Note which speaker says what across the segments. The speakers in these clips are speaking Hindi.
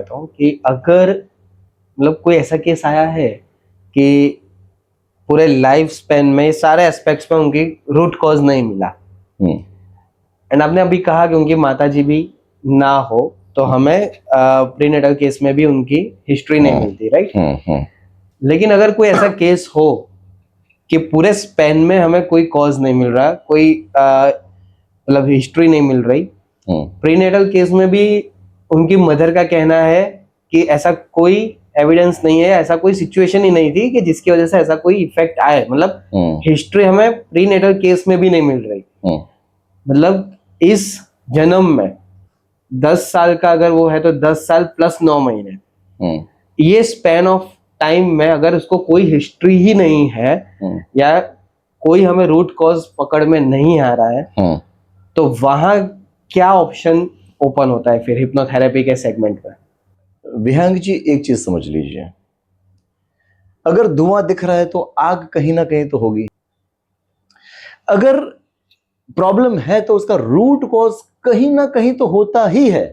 Speaker 1: चाहता हूँ कि अगर मतलब कोई ऐसा केस आया है कि पूरे लाइफ स्पेन में सारे एस्पेक्ट्स में उनकी रूट कॉज नहीं मिला, एंड आपने अभी कहा कि उनकी माता जी भी ना हो तो हमें प्रीनेटल केस में भी उनकी हिस्ट्री नहीं मिलती, राइट? लेकिन अगर कोई ऐसा केस हो कि पूरे स्पेन में हमें कोई कॉज नहीं मिल रहा, कोई मतलब हिस्ट्री नहीं मिल रही, प्रीनेटल केस में भी उनकी मदर का कहना है कि ऐसा कोई एविडेंस नहीं है, ऐसा कोई सिचुएशन ही नहीं थी कि जिसकी वजह से ऐसा कोई इफेक्ट आए, मतलब हिस्ट्री हमें प्रीनेटल केस में भी नहीं मिल रही। मतलब इस जन्म में 10 साल का अगर वो है तो 10 साल प्लस 9 महीने, ये स्पैन ऑफ टाइम में अगर उसको कोई हिस्ट्री ही नहीं है या कोई हमें रूट कॉज पकड़ में नहीं आ रहा है, तो वहां क्या ऑप्शन ओपन होता है फिर हिप्नोथेरेपी के सेगमेंट में?
Speaker 2: विहांग जी, एक चीज समझ लीजिए, अगर धुआं दिख रहा है तो आग कहीं ना कहीं तो होगी। अगर प्रॉब्लम है तो उसका रूट कॉज कहीं ना कहीं तो होता ही है।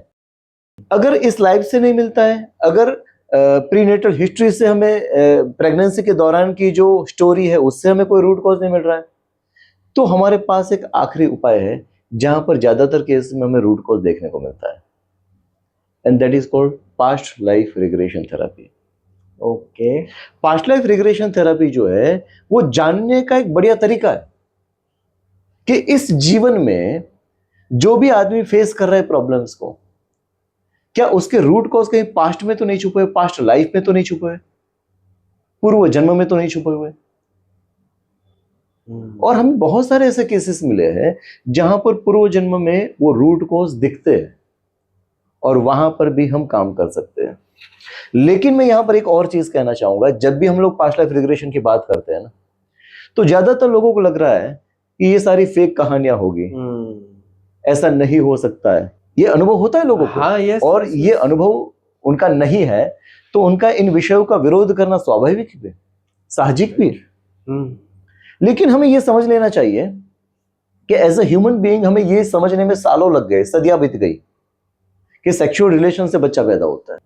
Speaker 2: अगर इस लाइफ से नहीं मिलता है, अगर प्रीनेटल हिस्ट्री से हमें प्रेगनेंसी के दौरान की जो स्टोरी है उससे हमें कोई रूट कॉज नहीं मिल रहा है, तो हमारे पास एक आखिरी उपाय है जहां पर ज्यादातर केस में हमें रूट कॉज देखने को मिलता है, and that is called past life regression therapy.
Speaker 1: Okay,
Speaker 2: past life regression therapy जो है वो जानने का एक बढ़िया तरीका है कि इस जीवन में जो भी आदमी फेस कर रहा है प्रॉब्लम्स को, क्या उसके रूट कॉज कहीं पास्ट में तो नहीं छुपे हुए, पास्ट लाइफ में तो नहीं छुपे हुए, पूर्व जन्म में तो नहीं छुपे हुए। और हमें बहुत सारे ऐसे केसेस मिले हैं जहां पर पूर्व जन्म में वो रूट कॉज दिखते हैं और वहां पर भी हम काम कर सकते हैं। लेकिन मैं यहां पर एक और चीज कहना चाहूंगा, जब भी हम लोग पास्ट लाइफ रिग्रेशन की बात करते हैं ना, तो ज्यादातर लोगों को लग रहा है कि ये सारी फेक कहानियां होगी, ऐसा नहीं हो सकता है। ये अनुभव होता है लोगों को।
Speaker 1: हाँ, यस,
Speaker 2: और
Speaker 1: यस,
Speaker 2: ये
Speaker 1: यस।
Speaker 2: अनुभव उनका नहीं है तो उनका इन विषयों का विरोध करना स्वाभाविक भी, साहजिक भी। लेकिन हमें यह समझ लेना चाहिए कि एज ए ह्यूमन बीइंग हमें यह समझने में सालों लग गए, सदियां बीत गई कि सेक्सुअल रिलेशन से बच्चा पैदा होता है।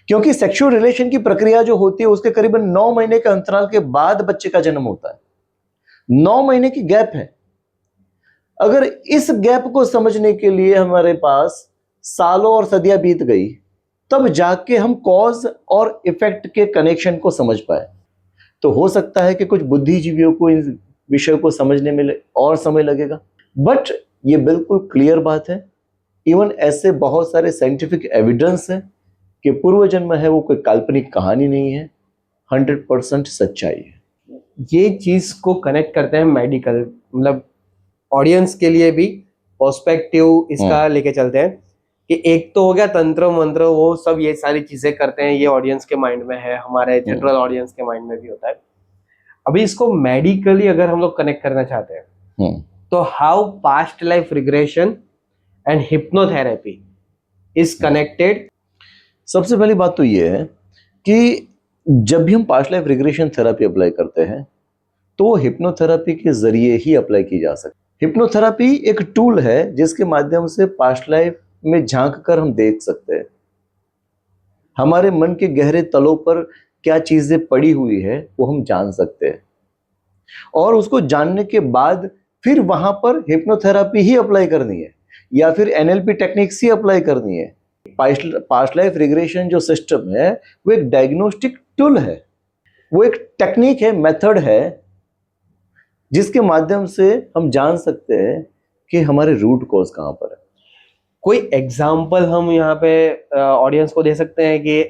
Speaker 2: क्योंकि सेक्सुअल रिलेशन की प्रक्रिया जो होती है उसके करीबन 9 महीने के अंतराल के बाद बच्चे का जन्म होता है। 9 महीने की गैप है। अगर इस गैप को समझने के लिए हमारे पास सालों और सदियां बीत गई, तब जाके हम कॉज और इफेक्ट के कनेक्शन को समझ पाए। तो हो सकता है कि कुछ बुद्धिजीवियों को इन विषयों को समझने में और समय लगेगा, बट ये बिल्कुल क्लियर बात है, इवन ऐसे बहुत सारे साइंटिफिक एविडेंस है कि पूर्व जन्म है वो कोई काल्पनिक कहानी नहीं है, 100% सच्चाई है।
Speaker 1: ये चीज को कनेक्ट करते हैं मेडिकल, मतलब ऑडियंस के लिए भी पर्सपेक्टिव इसका लेके चलते हैं कि एक तो हो गया तंत्र मंत्र, वो सब ये सारी चीजें करते हैं, ये ऑडियंस के माइंड में है, हमारे जनरल ऑडियंस के माइंड में भी होता है। अभी इसको मेडिकली अगर हम लोग कनेक्ट करना चाहते हैं तो how past life regression and hypnotherapy is connected?
Speaker 2: सबसे पहली बात तो ये है कि जब भी हम past life regression therapy apply करते हैं तो वो हिप्नोथेरेपी के जरिए ही अप्लाई की जा सकती है। हिप्नोथेरेपी एक टूल है जिसके माध्यम से पास्ट लाइफ में झांक कर हम देख सकते हैं हमारे मन के गहरे तलों पर क्या चीजें पड़ी हुई है, वो हम जान सकते हैं। और उसको जानने के बाद फिर वहां पर हिप्नोथेरेपी ही अप्लाई करनी है या फिर एनएलपी टेक्निक्स ही अप्लाई करनी है। पास्ट लाइफ रिग्रेशन जो सिस्टम है वो एक डायग्नोस्टिक टूल है, वो एक टेक्निक है, मेथड है, जिसके माध्यम से हम जान सकते हैं कि हमारे रूट कॉज कहां पर है।
Speaker 1: कोई एग्जाम्पल हम यहाँ पे ऑडियंस को दे सकते हैं कि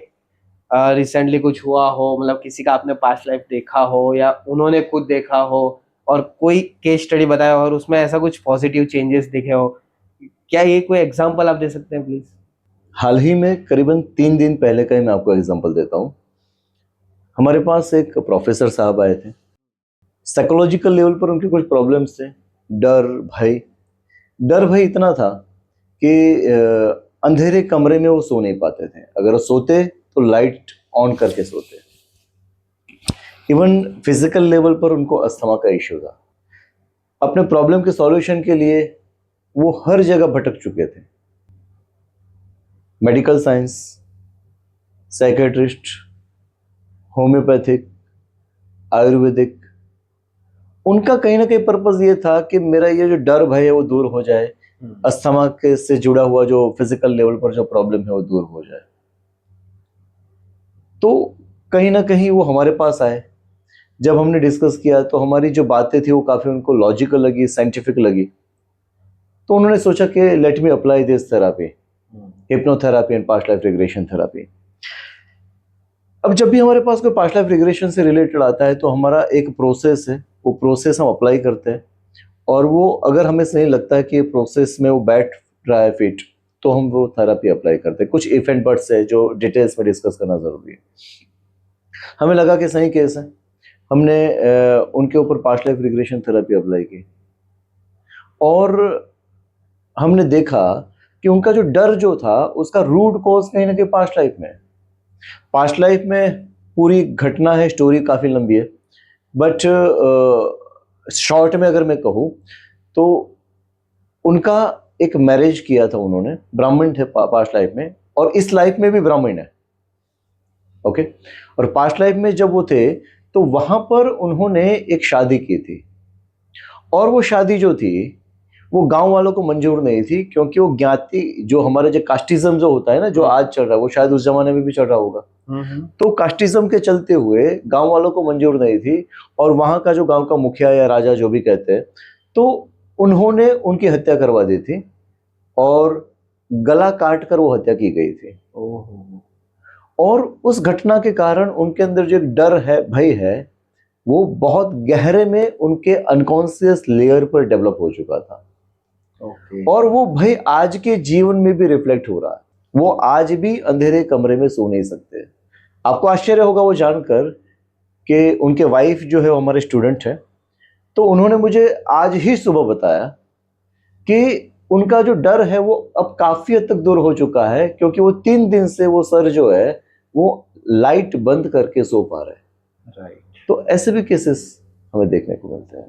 Speaker 1: रिसेंटली कुछ हुआ हो, मतलब किसी का आपने पास्ट लाइफ देखा हो या उन्होंने खुद देखा हो और कोई केस स्टडी बताया हो और उसमें ऐसा कुछ पॉजिटिव चेंजेस दिखे हो? क्या ये कोई एग्जाम्पल आप दे सकते हैं प्लीज?
Speaker 2: हाल ही में करीबन 3 दिन पहले का ही मैं आपको एग्जांपल देता हूं। हमारे पास एक प्रोफेसर साहब आए थे, साइकोलॉजिकल लेवल पर उनके कुछ प्रॉब्लम्स थे, डर भय इतना था कि अंधेरे कमरे में वो सो नहीं पाते थे। अगर वो सोते तो लाइट ऑन करके सोते। इवन फिजिकल लेवल पर उनको अस्थमा का इश्यू था। अपने प्रॉब्लम के सॉल्यूशन के लिए वो हर जगह भटक चुके थे, medical science, psychiatrist, homeopathic, Ayurvedic, उनका कहीं ना कहीं पर्पस ये था कि मेरा ये जो डर भय है वो दूर हो जाए, अस्थमा के से जुड़ा हुआ जो फिजिकल लेवल पर जो प्रॉब्लम है वो दूर हो जाए। तो कहीं ना कहीं वो हमारे पास आए। जब हमने डिस्कस किया तो हमारी जो बातें थी वो काफी उनको लॉजिकल लगी, साइंटिफिक लगी। तो उन्होंने सोचा कि let me apply this therapy, hypnotherapy and past life regression therapy. अब जब भी हमारे पास कोई पास्ट लाइफ रिग्रेशन से रिलेटेड आता है तो हमारा एक प्रोसेस है, वो प्रोसेस हम अप्लाई करते हैं, और वो अगर हमें सही लगता है कि प्रोसेस में वो बैठ रहा है फिट, तो हम वो थेरापी अप्लाई करते हैं। कुछ इफ एंड बट्स है जो डिटेल्स में डिस्कस करना जरूरी है। हमें लगा कि सही केस है, हमने उनके ऊपर past life regression therapy apply की, और हमने देखा कि उनका जो डर जो था उसका रूट कॉज कहीं ना कहीं पास्ट लाइफ में। पास्ट लाइफ में पूरी घटना है, स्टोरी काफी लंबी है, बट शॉर्ट में अगर मैं कहूँ तो उनका एक मैरिज किया था उन्होंने, ब्राह्मण थे पास्ट लाइफ में, और इस लाइफ में भी ब्राह्मण है, ओके। और पास्ट लाइफ में जब वो थे तो वहां पर उन्होंने एक शादी की थी, और वो शादी जो थी वो गांव वालों को मंजूर नहीं थी, क्योंकि वो ज्ञाति जो हमारे जो कास्टिज्म जो होता है ना, जो आज चल रहा है, वो शायद उस जमाने में भी चल रहा होगा। तो कास्टिज्म के चलते हुए गांव वालों को मंजूर नहीं थी, और वहां का जो गांव का मुखिया या राजा जो भी कहते हैं, तो उन्होंने उनकी हत्या करवा दी थी, और गला काट कर वो हत्या की गई थी। और उस घटना के कारण उनके अंदर जो एक डर है, भय है, वो बहुत गहरे में उनके अनकॉन्शियस लेयर पर डेवलप हो चुका था। और वो भय आज के जीवन में भी रिफ्लेक्ट हो रहा है। वो आज भी अंधेरे कमरे में सो नहीं सकते। आपको आश्चर्य होगा वो जानकर कि उनके वाइफ जो है वो हमारे स्टूडेंट है, तो उन्होंने मुझे आज ही सुबह बताया कि उनका जो डर है वो अब काफी हद तक दूर हो चुका है, क्योंकि वो 3 दिन से वो सर जो है वो लाइट बंद करके सो पा रहे हैं। राइट। तो ऐसे भी केसेस हमें देखने को मिलते हैं।